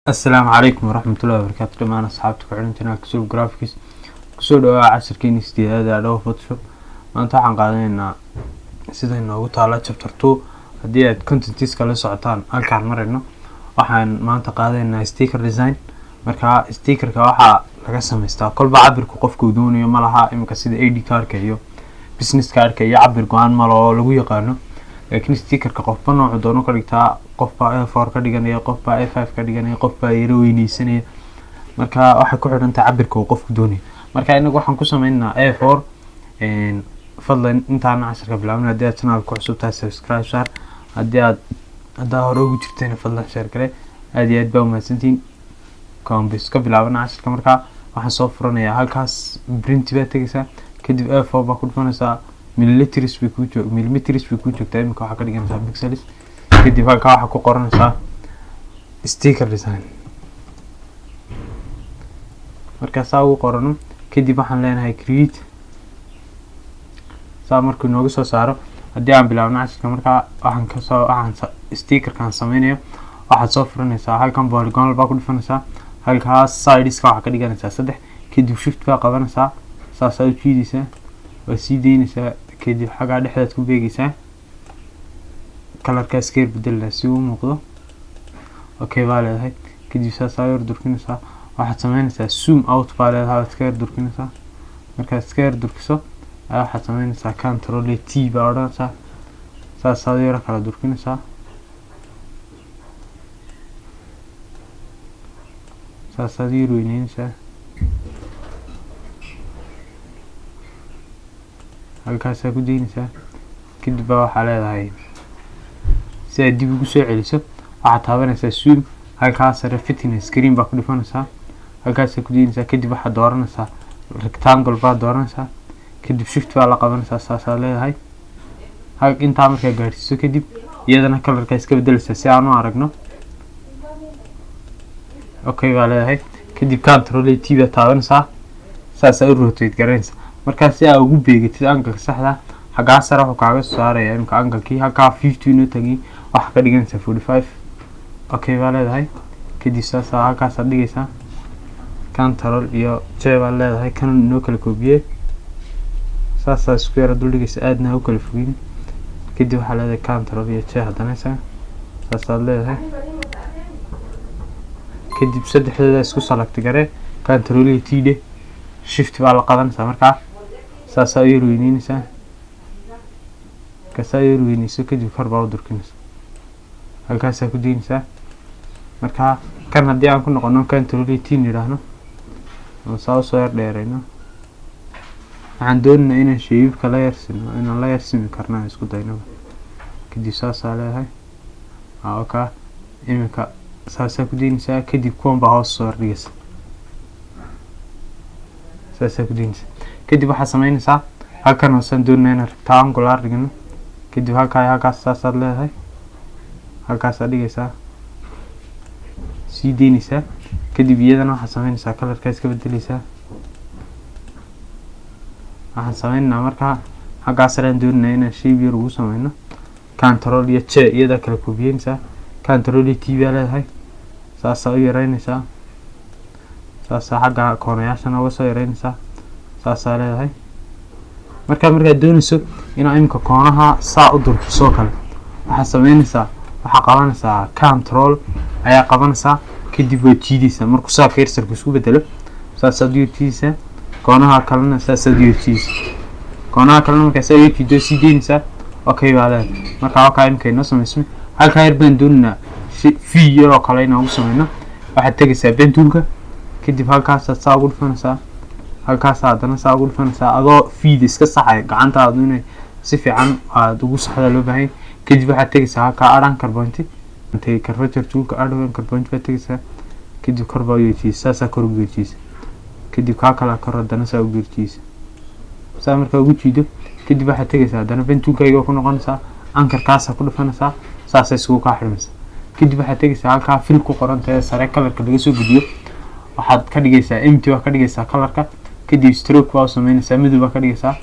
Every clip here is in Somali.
السلام عليكم ورحمة الله وبركاته. معنا أصحابتك وعلم جناك سولب جرافيكس كسودو casharkii sideedada adobe photoshop. maanta waxaan qaadanaynaa sida inoogu taala chapter 2 haddii aad contents kala socotaan halkaan marayno. waxaan maanta qaadanaynaa sticker design. marka stickerka waxaa laga samaystaa kolba cabirka qofku doonayo ma laha imika sida ID cardka iyo business cardka iyo cabir go'an ma lagu yaqaano, laakiin stickerka qofba nooc doono ka dhigtaa. qofba A4 ka dhiganaya, qofba A5 ka dhiganaya, qofba yaro weynaysanaya. marka waxa ku xidhan cabirka uu qofku doonayo. marka inagu waxaan ku sameynaa A4 fadlan intaan casharka bilaabna haddii aad channel ku cusub tahay subscribe share, haddii hore ugu jirteen fadlan share gare. aad iyo aad baa umahadsantiin. kombis ka bilaabana casharka. marka waxaan soo furanayaa halkaas print baa tagaysaa, kadib A4 baa ku dhufanaysaa millimeters bay ku joogtaa. imika waxaa ka dhiganaysaa pixels, kadib halka waxaa ku qoranaysaa sticker design. marka saa ugu qorano kadib waxaan leenahay create. saa markuu nooga soo saaro haddii aan bilaabno casharka, marka waxaan stickerkan sameynayo waxaad soo furanaysaa halkan polygonal baa ku dhufanaysaa. halkaas sideska waxaa ka dhiganaysaa 3, kadib shift baa qabanaysaa, saasaa u jiidaysaa, waa sii daynaysaa, kadib xaggaa dhexdaad ku beegaysaa. kalarkaas keer bedelna si uu muuqdo. okay baa leedahay, kadib saasaa yar durkinaysaa. waxaad sameynaysaa zoom out baa leedahay, waad iska yar durkinaysaa. markaad iska yar durkiso waxaad sameynaysaa control T baa odhanaysaa, saasaa yar kala durkinaysaa. saasaa yar weyneynaysaa, halkaasaa ku daynaysaa. kadib baa waxaa leedahay si aad dib ugu soo celiso waxaad taabanaysaa zoom, halkaas sare fitness screen baa ku dhufanaysaa, halkaas ku daynaysaa. kadib waxaad dooranaysaa rectangle baa dooranaysaa, kadib shift baa la qabanaysaa, saasaa leedahay. intaa markaa gaarsiiso kadib iyadana kalarka iska bedelaysaa si aan u aragno. okay baa leedahay, kadib control T baa taabanaysaa, saasaa u rotate garanaysaa. markaa si aad ugu beegatid angalka saxda xaggaa sare wuxuu kaaga soo saarayaa imika angalkii halkaa 50 inoo tagay waxaa ka dhiganaysaa 45. okay baa leedahay, kadib saasaa halkaasaad dhigaysaa. control iyo J baa leedahay, kan inoo kala koobiyey, saasaa isku yara dul dhigaysa, aadna ha u kala fogeynin. kadib waxaa leedahay control iyo J haddanaysaa, saasaad leedahay. kadib saddexdooda isku select garee, control iyo T dhe, shift baa la qabanaysaa. markaa saasaa u yar weyneynaysaa, markaasaa yar weyneyso kadib kor baa u durkinaysaa, halkaasaa ku daynaysaa. marka kan haddii aan ku noqono control T nidhaahno oo saa usoo yar dheerayno, waxaan doonaynaa inaan shaybka la yarsino, inaan la yarsimi karna isku daynaba. kadib saasaa leedahay, okay imika saasaa ku daynaysaa. kadib kuwan baa hoos soo dhigaysa, saasaa ku daynaysaa. kadib waxaad sameynaysaa halkan hoosaan doonayna inaan rectangular dhigno, kadib halkaas saasaad leedahay, halkaasaad dhigaysaa, sii daynaysaa. kadib iyadana waxaad sameynaysaa kalarkaa iska bedeleysaa. waxaan sameynaa markaa xaggaa saraan doonayna inaan shape yar ugu sameyno, control iyo J iyada kala koobiyeynaysaa, control iyo T baa leedahay, saasaa u yareynaysaa, saasaa xagga koonayaashana uga soo yareynaysaa, saasaa leedahay. markaad doonayso inaad imika koonaha saa u durkiso kale waxaad sameynaysaa, waxaa qabanaysaa control ayaa qabanaysaa, kadib waa jiidaysaa. markuu saa cursor isku bedelo saasaad u jiidaysaa, koonaha kalena saasaad u jiidaysaa, koonaha kalena markaa saa u jiido sii daynaysaa. okay baa leedahay, markaa halkaa imika inoo samaysmay. halkaa yar baan doonaynaa v yaroo kale inaan ugu sameyno. waxaad tegaysaa pen toolka, kadib halkaasaad saa ugu dhufanaysaa, halkaasaa haddana saa ugu dhufanaysaa adoo feeda iska saxaya gacantaadu inay si fiican aad ugu saxda loo baahay. kadib waxaad tegaysaa halkaa add anchor point, curvature toolka add anchor point baad tegaysaa, kadib kor baa u geejiyeysa, saasaa kor ugu geejiyeysa. kadib kaa kala kor haddana saa ugu geejiyeysa, saa markaa ugu jiido kadib waxaad tegaysaa haddana pen toolkayga ku noqonaysaa, ankarkaasaa ku dhufanaysaa, saasay isugu kaa xidhmaysaa. kadib waxaad tegaysaa halkaa fill ku qoran tahay sare kalarka laga soo gudbiyo, waxaad ka dhigaysaa empty baa ka dhigaysaa kalarka. kadib stroke baa u sameynaysaa, midow baa ka dhigaysaa,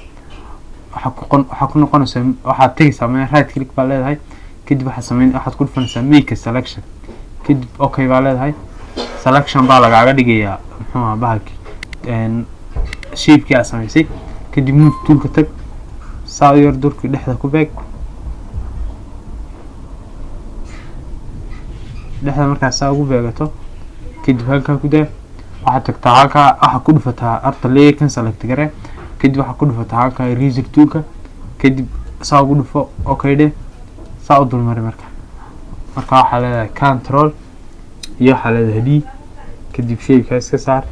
waxaa ku noqonaysaa, waxaad tegaysaa meel right click baa leedahay. kadib waxaad ku dhufanaysaa make a selection, kadib okay baa leedahay. selection baa lagaaga dhigayaa muxuu ahaa bahalki shape-kii aad samaysay. kadib move toolka tag, saa yar durki dhexda ku beeg, dhexda markaas saa ugu beegato kadib halkaa ku daa. waxaad tagtaa halkaa waxaa ku dhufataa horta layer kan select gare, kadib waxaa ku dhufataa halkaa eraser toolka, kadib saa ugu dhufo okay dheh, saa u dulmari marka waxaa leedahay control iyo waxaa leedahay D, kadib shape-ka iska saar.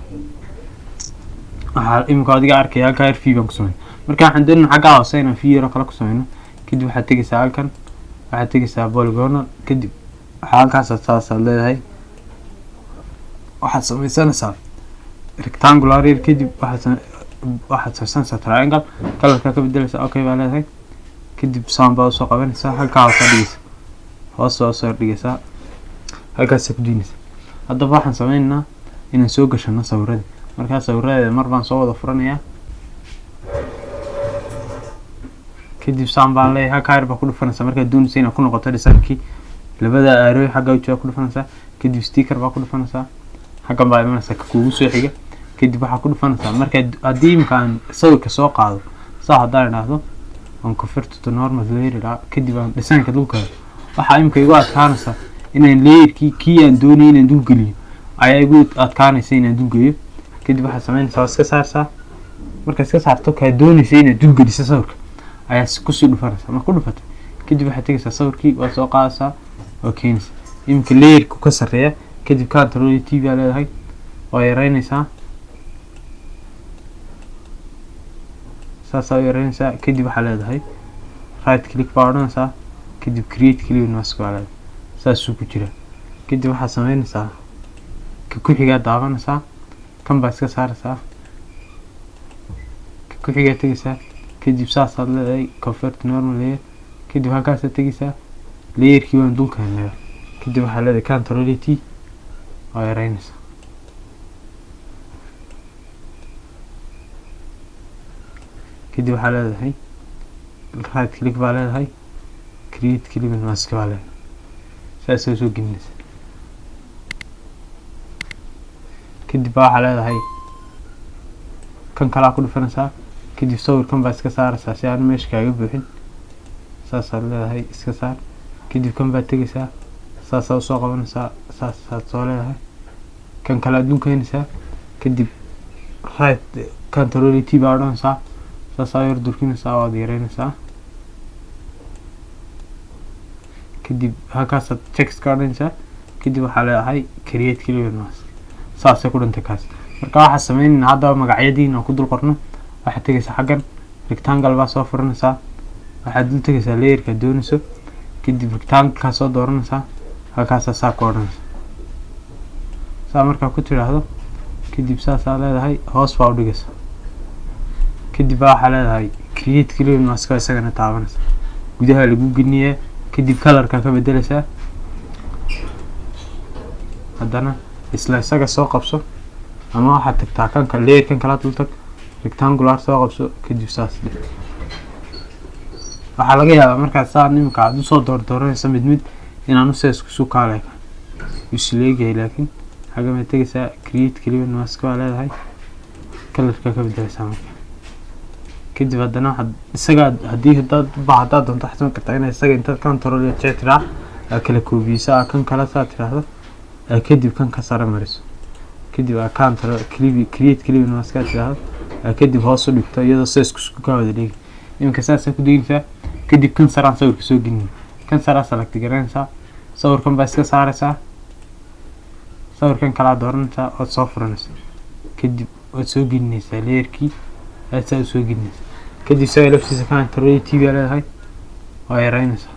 waxaa imika adiga arkaya halkaa yar baan ku sameyn. marka waxaan doonayna xaggaa hoose inaan yaro kale ku sameyno. kadib waxaad tegaysaa halkan, waxaad tegaysaa polygonal, kadib waxaa halkaas saasaad leedahay, waxaad sameysanaysaa rectangular yar, kadib waxaad sameysanaysaa triangle, colorka ka bedelaysaa okay baa leedahay. kadib saan baa usoo qabanaysaa, halkaa hoose soo dhigaysaa, halkaas ku diinaysaa. haddaba waxaan sameynaynaa inaan soo gashano sawirada. markaa sawiradeeda mar baan soo wada furanayaa, kadib saan baan leeyahay halkaa yar baa ku dhufanaysaa. markaad doonaysa inaad ku noqoto designkii labada arrow xagga u jooga ku dhufanaysaa, kadib sticker baa ku dhufanaysaa, xaggan baa imanaysaa ka kuugu soo xiga, kadib waxaa ku dhufanaysaa. markaad haddii imkaan sawirka soo qaado saa haddaan idhaahdo on convert to normal layer, kadib aan designka dulka waxaa imika igu adkaanaysaa inaan layerkii kii aan doonay inaan dul geliyo ayaa igu adkaanaysa inaan dul geeyo. kadib waxaad sameynaysaa iska saarsaa, markaad iska saarto kaa doonaysa inaad dul geliso sawirka ayaa kusii dhufanaysaa. marka ku dhufato kadib waxaad tegaysaa sawirkii waa soo qaadaysaa oo keenaysaa. imika layerka ka sarreeya, kadib control T baa leedahay, waa yareynaysaa, saasaa u yareynaysaa. kadib waxaa leedahay right click baa odhanaysaa, kadib create clear mask baa leedahay, saasuu ku jira. kadib waxaad sameynaysaa ka ku-xigaa daawanaysaa, kan baa iska saaraysaa, ka ku-xigaa tegaysaa, kadib saasaad leedahay convert normal layer, kadib halkaasaad tegaysaa layerkii waan dulka helnaa, kadib waxaa leedahay control T waa yareynaysaa. kadib waxaa leedahay right click baa leedahay, create clear mask baa leedahay, saasoo soo gelinaysa. kadib waxaa leedahay kan kalaa ku dhufanaysaa, kadib sawirkan baa iska saaraysaa si aan meesha kaaga buuxin, saasaad leedahay iska saar. kadib kan baad tegaysaa, saasaa usoo qabanaysaa, saasaad soo leedahay, kan kale aad keenaysaa, kadib right control T baa odhanaysaa, saasaa yar durkinaysaa, waad yareynaysaa. kadib halkaasaad checks ka odhanaysaa, kadib waxaa leedahay create clear mask, saasay ku dhintay kaas. marka waxaa sameynayna haddaba magacyadiina ku dul qorno. waxaad tegaysaa xaggan rectangle baa soo furanaysaa, waxaad dul tegaysaa layerka doonayso, kadib rectangle-kaa soo dooranaysaa, halkaasaa saa ku odhanaysaa. saa markaa ku tidhaahdo kadib saasaa leedahay hoos baa u dhigaysaa, kadib waxaa leedahay create clear mask isagana taabanaysaa, gudaha lagu gelinayaa, kadib colorka ka bedelaysaa. haddana isla isaga soo qabso, ama waxaad tagtaa kanka layerkan kala dul tag, rectangular soo qabso, kadib saas dheh. waxaa laga yaabaa markaad saa nimka aad usoo dooranaysa mid inaan usee isku kaale isleegahay, laakiin xagga ma tegaysaa create clear mask baa leedahay, colorka ka bedelaysaa marka. kadib haddana waxaad isaga haddaad doonto xasan kartaa inaad isaga intaad control iyo J tiraa kala koobiyeysaa, kan kale saa tiraahdo, kadib kan ka sare mariso, kadib control create clear mask tiraahdo, kadib hoos u dhigto iyadoo isku ka wada dhigi. imika saasay ku dhigaysaa, kadib kan saraan sawirka soo gelinay, kan saraa select garanaysaa, sawirkan baa iska saaraysaa, sawirkan kalaa dooranaysaa, ood soo furanaysaa, kadib ood soo gelinaysaa layerkii, aad saa u soo gelinaysaa. kadib isaga laftiisa control T baa leedahay, waa yareynaysaa.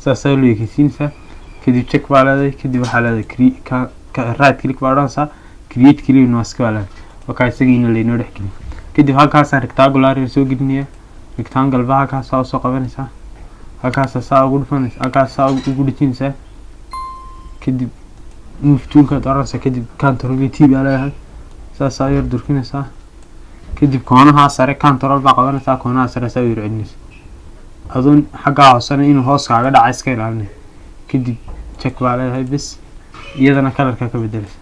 saasaa loo ekeysiinaysaa, kadib check baa leedahay, kadib waxaa leedahay right click baa odhanaysaa, create clear mask baa leedahay, wakaa isagiina laynoo dhex gelin. kadib halkaasaan rectangular soo gelinayaa, rectangle baa halkaasaa usoo qabanaysaa, halkaasaa saa ugu dhufanaysaa, halkaasaa ugu dhejinaysaa, kadib move toolkaad odhanaysaa, kadib control T baa leedahay, saasaa yar durkinaysaa, kadib koonaha sare control baa qabanaysaa koonaha sare saa yar celinaysa adun xagga hoosana inuu hoos kaaga dhaca iska ilaalinay kadib check baa leedahay bis iyadana kalarka ka bedelaysa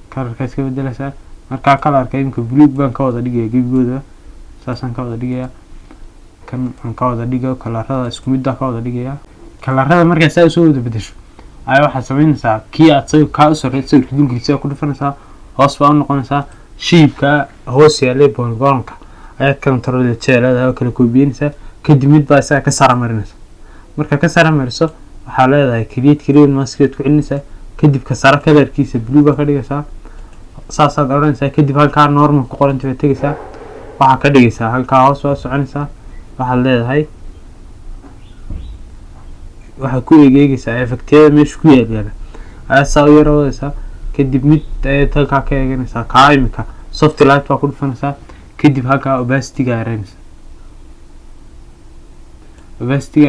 kalarka iska bedelaysa marka kalarka imka blue baan ka wada dhigaya gibigooda saasan ka wada dhigaya kan aan ka wada dhigayo kalarada isku mid ah ka wada dhigaya kalarada marka saa soo wada bedesho ay waxa sameynaysaa kii aad soo ka soo reeyay gudinkiisa ku dhufanaysaa hoos baa noqonaysaa shiibka hoos yaale bongonka ayaad control jeelada kala koobiyaysaa kadib mid baa isaa ka sara marinaysa marka ka sara mariso waxa leedahay create mask ku celinaysaa kadib ka sara kalarkiisa blue ba ka dhigaysaa saasaad oranaysaa kadib halka normal ku qoran tahay tagaysaa waxa ka dhigaysaa halka hoos waa soconaysaa waxa leedahay waxa ku eegaysaa effective meesha ku yaala asaa u yaroodaysaa kadib mid ay halka ka eeganaysaa kaimika soft light baa ku dhufanaysaa kadib halka opacity ga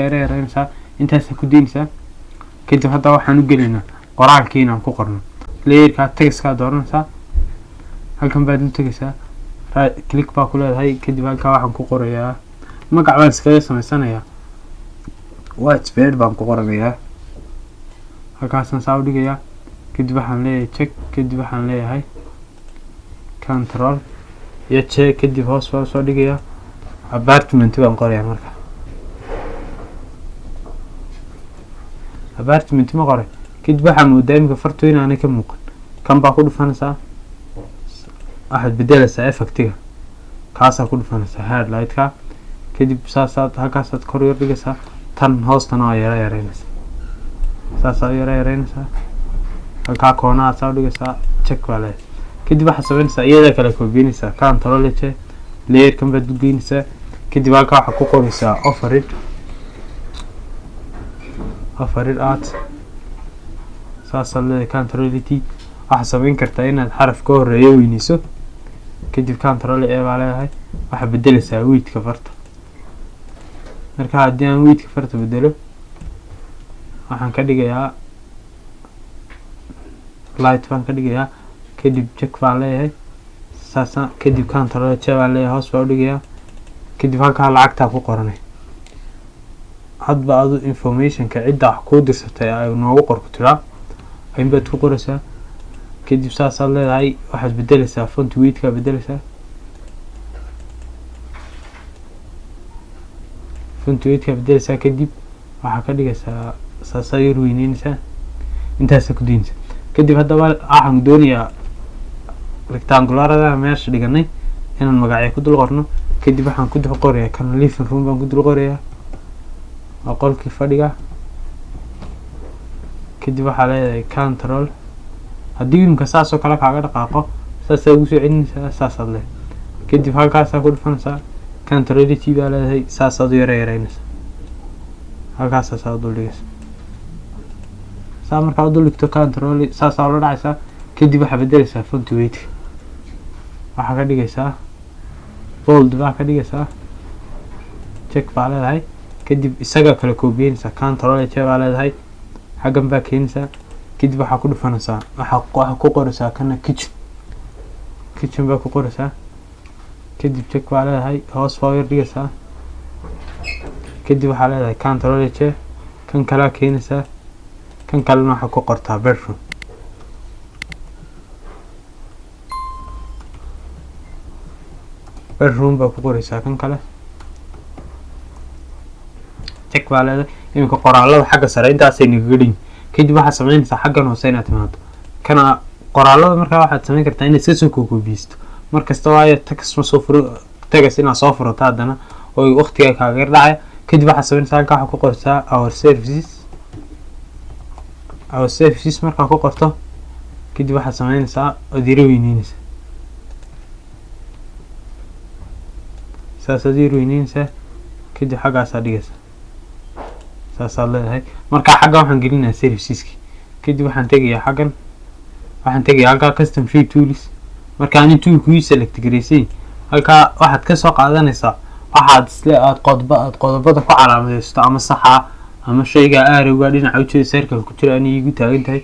yareynaysaa intaas ku deynaysaa kadib hadda waxaan u geleynaa qoraalkiina aan ku qorno layerka text-ka dooranaysaa halkan baad u tagaysaa right click baa ku leedahay kadib halka waxaan ku qorayaa magac baan iskaga samaysanayaa white bird baan ku qoranayaa halkaasna saa u dhigayaa kadib waxaan leeyahay check kadib waxaan leeyahay control iyo check kadib hoos baa soo dhigayaa apartment baan qorayaa marka apartment ma qoray kadib waxaan moodaa imika farto inaanay ka muuqan kan baa ku dhufanaysaa waxaad bedelaysaa effectiga kaasaa ku dhufanaysaa highlight-ka kadib saasaad halkaasaad kor yar dhigaysaa tan hoostana waa yara yareynaysaa saasaa yara yareynaysaa halkaa koonaha saa u dhigaysaa check baa leedahay kadib waxaad sameynaysaa iyada kala koobinaysaa control h layerkan baad u geynaysaa kadib halkaa waxaad ku qoraysaa offered art saasaa leedahay control t waxaad sameyn kartaa inaad xaraf ka horeeyo weynayso kadib control e baa leedahay waxaad bedelaysaa weightka farta marka haddii aan weightka farta bedelo waxaan ka dhigayaa light baan ka dhigayaa kadib check baan leeyahay saasa kadib control j baan leeyahay hoos baa u dhigayaa kadib halkaa lacagtaa ku qoranay hadba adu informationka cidda wax kuu dirsatay ay noogu qorku tiraa aybaad ku qoraysaa kadib saasaad leedahay waxaad bedelaysaa font weightka bedelaysaa kadib waxaa ka dhigaysaa saasaa yar weyneynaysaa intaasa ku deynaysaa kadib haddaba waxaan doonayaa rectangularada meesha dhiganay inaan magacyo ku dul qorno kadib waxaan ku dul qorayaa kan living room baan ku dul qorayaa waa qolkii fadhiga kadib waxaa leedahay control haddii imka saasoo kale kaaga dhaqaaqo saasaa ugu soo celinaysaa saasaad leedahay kadib halkaasaa ku dhufanaysaa control t baa leedahay saasaad u yara yareynaysaa halkaasaa saa u dul dhigaysa saa markaa u dul dhigto control saasaa ula dhacaysaa kadib waxaa bedelaysaa font weightka waxaa ka dhigaysaa bold baa ka dhigaysaa check baa leedahay kadib isaga kala koobiyeynaysaa control j baa leedahay xaggan baa keenaysaa kadib waxaa ku dhufanaysaa waxaa ku qoraysaa kana kitchen baa ku qoraysaa kadib check baa leedahay hoos baa yar dhigaysaa kadib waxaa leedahay control j kan kalaa keenaysaa kan kalena waxaa ku qortaa bedroom baa ku qoraysaa kan kale check baa leedahay iminka qoraalada xagga sare intaasay nagaga dhigin kadib waxaad sameynaysaa xaggan hoose inaad timaado kana qoraalada markaa waxaad sameyn kartaa inaad iska soo kookoobiyisto markasta waayo tagas inaad soo furato haddana oo waqtiga kaaga yar dhacaya kadib waxaad sameynaysaa halkaa waxaa ku qortaa our services markaa ku qorto kadib waxaad sameynaysaa ood yara weyneynaysaa saasaad yar weyneynaysaa kadib xaggaasaa dhigaysaa saasaad leedahay markaa xaggan waxaan gelinayaa serviceski kadib waxaan tegayaa xaggan waxaan tegayaa halkaa custom shape tools marka ani toolkii select gareysay halkaa waxaad ka soo qaadanaysaa waxaad isle aad qodobada ku calaamadeysto ama saxa ama shayga aarowga dhinaca u jeeda circle ku jira ani igu taagan tahay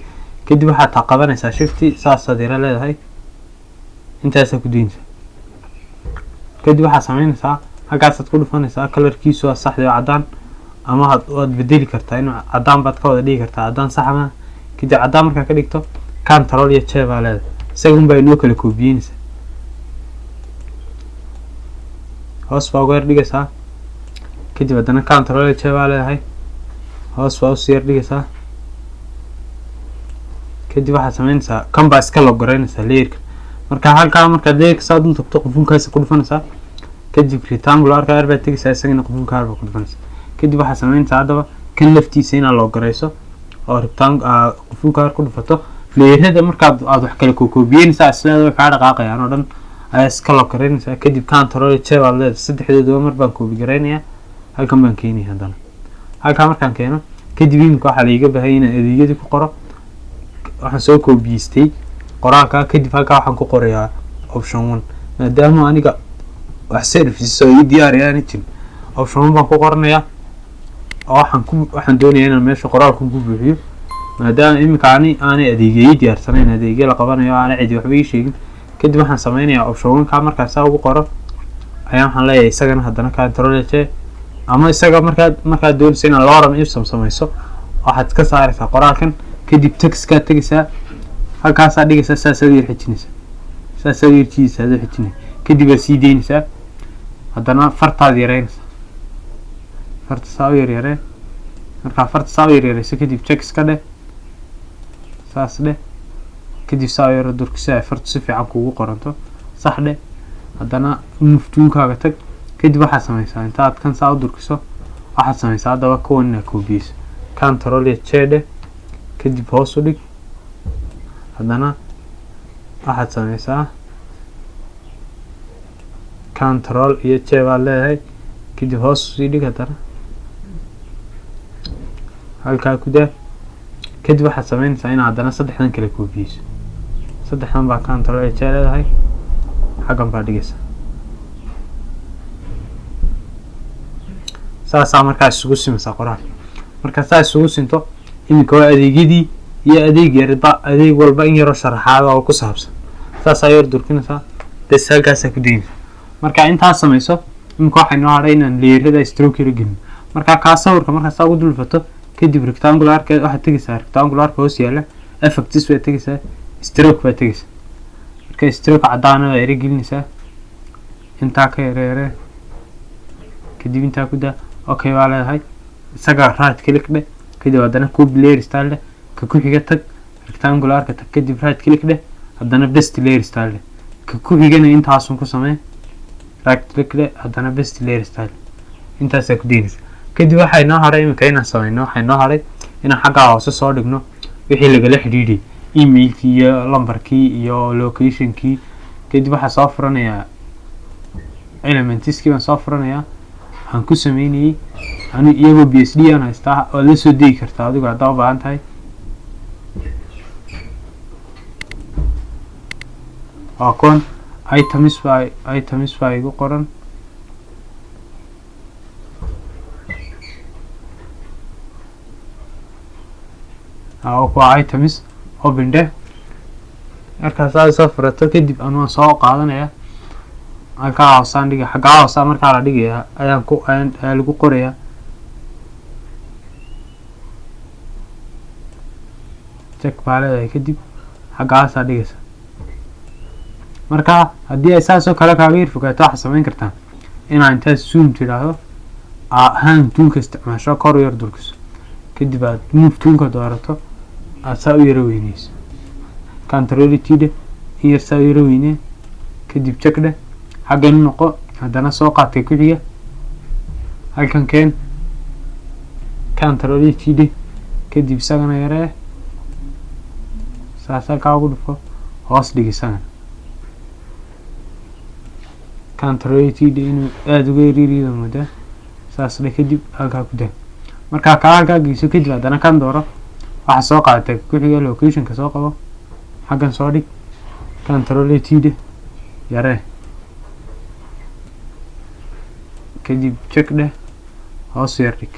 kadib waxaad qabanaysaa shifti saasaad yara leedahay intaasaa ku daynaysaa. kadib waxaad samaynaysaa halkaasaad ku dhufanaysaa kalarkiisu waa saxda oo caddaan, ama waad bedeli kartaa inuu caddaan baad ka wada dhigi kartaa, caddaan sax ma. kadib caddaan markaa ka dhigto control iyo j baa leedahay, isagun baa inoo kala koobiyeynaysaa. hoos baa uga yar dhigaysaa, kadib haddana control iyo j baa leedahay, hoos baa usii yar dhigaysaa. kadib waxaad samaynaysaa kan baa iska logaraynaysaa layerka. marka halkaa markaad layerka saa dul tagto qufunkaasa ku dhufanaysaa, kadib rectangular ka baad tegaysaa, isagana qufunka baa ku dhufanaysaa. kadib waxaad samaynaysaa haddaba kan laftiisa inaad logarayso oo qufunka ku dhufato. layerada markaad wax kala koobiyeynaysaa isleeda way kaa dhaqaaqayaan oo dhan ayaa iska logaraynaysaa. kadib control j baad leedahay, saddexdooduba mar baan koobi garaynaya, halkan baan keenaya. haddana halkaa markaan keeno kadib iminka waxaa laiga baahanya inaan adeegyadii ku qoro. waxaan soo koobiyeystay qoraalka, kadib halkaa waxaan ku qorayaa option 1 maadaama aniga wax service oo ii diyaariyaan jirin. option 1 baan ku qoranayaa oo waxaan doonayaa inaan meesha qoraalka ku buuxiyo, maadaama iminka aanay adeegyo diyaarsanayn, adeegyo la qabanayo aanay cidi waxba ii sheegin. kadib waxaan sameynayaa option 1 ka markaa saa ugu qoro ayaan waxaan leeyahay isagana haddana control j, ama isaga markaad doonayso inaad lorem ipsum samayso waxaad ka saaraysaa qoraalkan, kadib textkaad tegaysaa, halkaasaa dhigaysaa, saasaad yar xijinaysaa, saasaad yar jiidaysaa adoo xijinay. kadib waad sii daynaysaa, haddana fartaad yaraynaysaa, farta saa u yaryaree. markaa farta saa u yaryareyso kadib textka dheh, saas dheh, kadib saa u yaro durkisa ay fartu si fiican kuugu qoranto, sax dheh. haddana muftuunkaaga tag, kadib waxaad samaysaa intaad kan saa u durkiso waxaad samaysaa haddaba kuwan inaad koobiyeyso, control iyo j dheh, kadib hoos u dhig. haddana waxaad samaysaa control iyo j baad leedahay, kadib hoos usii dhig, haddana halkaa ku daa. kadib waxaad samaynaysaa inaad haddana saddexdan kala koobiyeyso, saddexdan baa control iyo j leedahay, xaggan baa dhigaysaa. saasaa markaa isugu simaysaa qoraal. markaa saa isugu sinto iminka waa adeegyadii iyo adeeg walba in yaroo sharaxaada oo ku saabsan, saasaa yar durkinaysaa, bes halkaasaa ku daynaysaa. markaa intaas samayso iminka waxay noo hadhay inaan layerada stroke yara gelino. markaa kaa sawirka markaa saa ugu dulfato kadib rectangularka waxaad tegaysaa, rectangularka hoos yaalla effects baad tegaysaa, stroke baad tegaysaa. marka stroke caddaana baa yara gelinaysaa, intaa ka yareere, kadib intaa ku daa, okay baa leedahay. isaga right click dheh, kadib haddana copy layer style dheh, ka ku xiga tag rectangularka tag, kadib right click dheh, haddana best layer style dheh, ka ku xigana intaasun ku samee, right click dheh, haddana best layer style, intaasaa ku daynaysaa. kadib waxay noo hadhay iminka inaan sameyno, waxay noo hadhay inaan xaggaa hoose soo dhigno wixii lagala xidhiidhay, emailkii iyo lambarkii iyo locationkii. kadib waxaa soo furanayaa elementiskii baan soo furanayaa, waxaan ku sameynayay iyagoo bsd aan haystaa, waad la soo degi kartaa adigu haddaa u baahan tahay. waa kuwan items baa igu qoran, kuwa items open dheh. markaas aad soo furato kadib waan soo qaadanayaa, halkaa hoosaan dhigaya, xaggaa hoosaa markaa la dhigaya ayaa lagu qorayaa check baa leedahay, kadib xaggaasaa dhigaysa. markaa haddii ay saasoo kale kaaga yar fogaato waxaad samayn kartaa inaa intaad zoom tidhaahdo hand toolka isticmaasho, kor u yar durkiso, kadib aad move toolka doorato, aad saa u yara weyneyso, control t dheh, in yar saa u yara weynee, kadib check dheh, xaggan noqo, haddana soo qaadkay ku xiga, halkan keen, control t dheh, kadib isagana yaree, saas halkaa ugu dhufo, hoos dhig isagana, control t dheh, inuu aada uga yariiriyo moodaa, saas dheh, kadib halkaa ku daa. markaa kaa halkaa geyso kadib haddana kan dooro, waxaa soo qaadatay ku xiga locationka soo qabo, xaggan soo dhig, control t dheh, yaree, kadib check dheh, hoos yar dhig,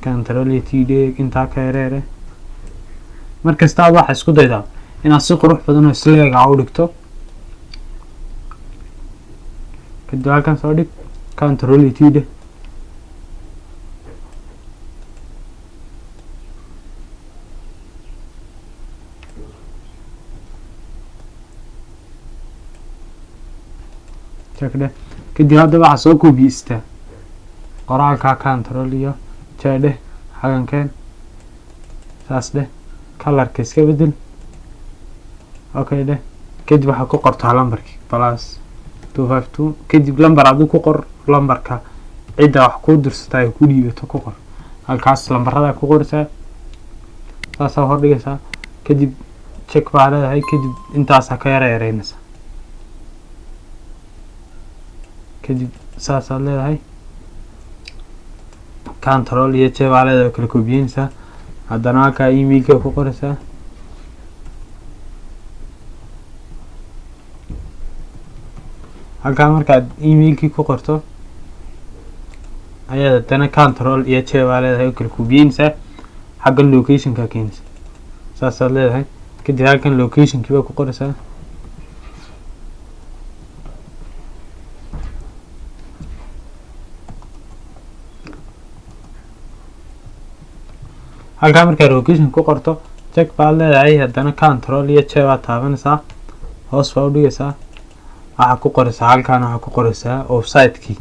control t dheh, intaa ka yareere, markasta waxa isku daydaa inaad si qurux badan oo isleeg u dhigto kadib halkan soo dhig control t de شكله كدي هذا بقى سوكو بيستا قرال كا كنترول جاده حقن كان ساس ده كلر كيس كبدل اوكي ده كدي waxa ku qortaa lambarkii plus 252 kadib lambar aad ku qor lambarka cida wax ku dirsatay ku dhiibato ku qor halkaas lambarada ku qortaa saas hor dhigaysa kadib check baa leedahay kadib intaas ka yareeynaysa kadib saas aad leedahay control iyo j baa leedahay kala koobiyeensa haddana ka emailka ku qoraysa halka markaad emailkii ku qorto ayaa haddana control iyo j baa leedahay kala koobiyeensa xagga location-ka keenaysa saas aad leedahay kadib halkan location-kii baa ku qoraysa halka markaa location ku qorto check baa leedahay haddana control iyo j baa taabanaysaa hoos baa u dhigaysaa waxa ku qoraysaa halkan waxa ku qoraysaa website-kii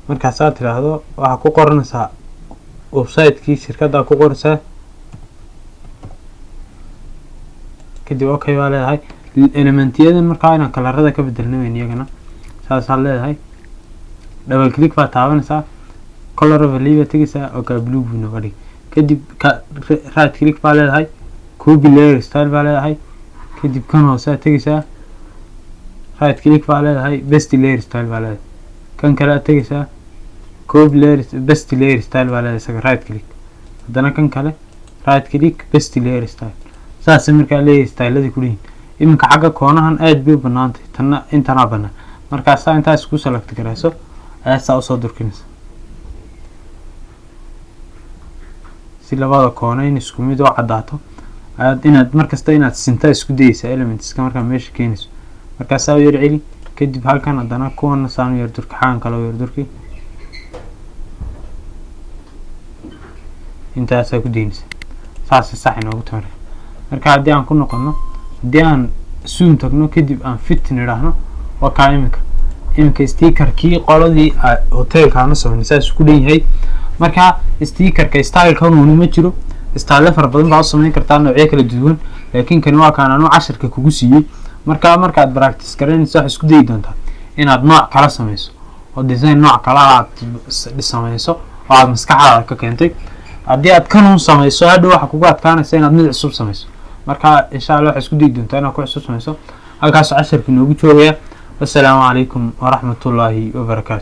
markaas aad tiraahdo waxa ku qoranaysaa website-kii shirkadda ku qoraysaa kadib okay baa leedahay elementyada markaa inaan kalarada ka bedelnay iyagana saas aad leedahay double click baa taabanaysaa color overlay tigisa oo ka blue buu noqday kadib right click baa leedahay copy layer style baa leedahay kadib kan hoose tigisa right click baa leedahay best layer style baa leedahay kan kale tigisa copy layer best layer style baa leedahay right click haddana kan kale right click best layer style saas markaa layer style-adi ku leeyihiin iminka xagga koonahan aad bay banaantay tanna intana banaan markaas intaas ku select garayso ayaa saa soo durkinaysa si labada koona in isku mid oo cadaato aad inaad markasta inaad sinta isku dayaysa elements ka markaa meesha keenayso markaas aad yar celi kadib halkan haddana kuwana saan yar durka xaan kale yar durki intaas ku deynaysa saas sax inoogu tahay marka haddii aan ku noqono haddii aan zoom tagno kadib aan fit niraahno waa ka imika sticker-kii qoladii hotelkaana soo saas ku dheeyahay marka sticker-ka style-ka uu ma jiro style far badan baa samayn kartaa noocyo kala duwan laakiin kan waa kaan aanu casharka kugu siiyay markaad practice gareynayso wax isku day doontaa inaad nooc kala samayso oo design nooc kala aad samayso oo aad maskaxdaada ka keentay haddii aad kan samayso hadhow waxa kugu adkaanaysa inaad mid cusub samayso marka insha Allah wax isku day doontaa inaad ku cusub samayso halkaas casharka noogu joogaya. Assalaamu calaykum wa rahmatullaahi wa barakaatuh.